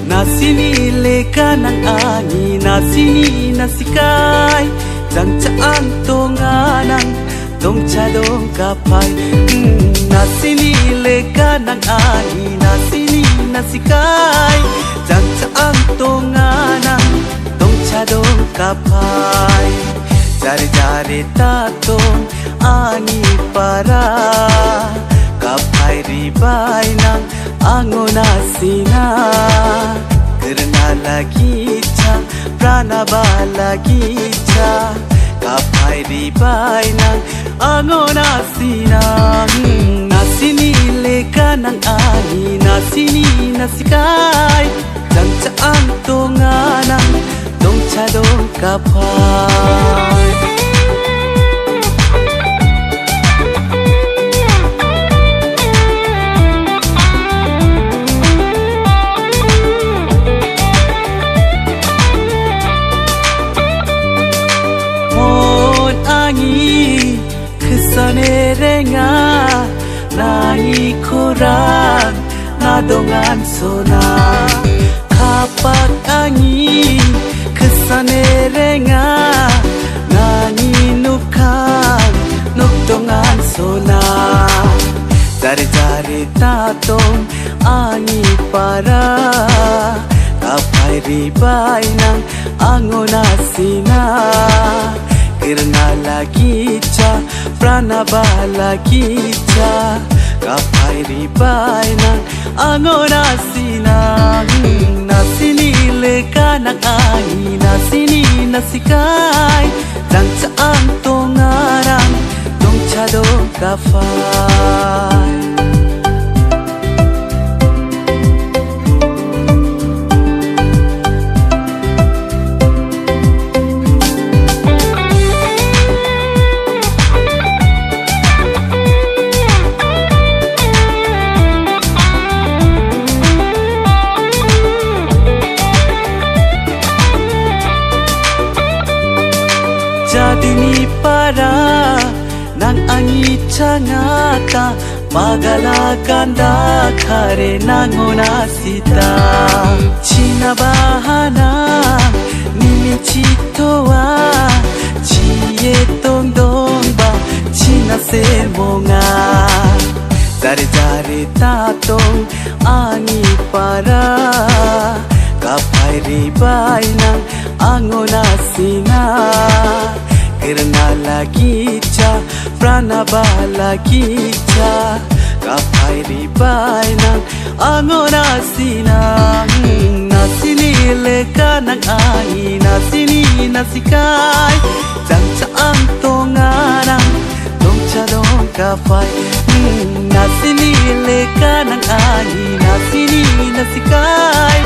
Nasinili ka ng angin, nasini nasikay Jangcaang tonganang dongchadong kapay Nasinili ka ng angin, nasini nasikay Jangcaang tonganang dongchadong kapay Jari-jari tatong ani para Kapay ribay ng angonasina Karena lagi ca pranaba lagi ca Kapay ribay ng angonasina Nasinili ka ng ani, nasini nasikay Jangcaang tonganang dongchadong kapay Kesanerenga nangi kurang nadongan sona Kapak angin kesanerenga nangi nukang nukdongan sona Jari-jari tatong angi para Kapay ribay ng angonasina Karena lagi ca pranaba lagi ca Kapay ribay ng angonasina Nasinili ka ng angin, nasini nasikay Jangcaang tonganang dongchadong kapay Jadi ni para nang angi cangata Magala ganda kare nangonasita Cina bahana nimi citoa Cie tong dong ba Cina semonga Jari-jari tatong angi para Kapay ribay ng angonasina Karena lagi ca pranaba lagi ca Kapay ribay ng angonasina Nasinili ka ng angin, nasini nasikay Jangcaang tonganang dongchadong kapay Nasinili ka ng angin, nasini nasikay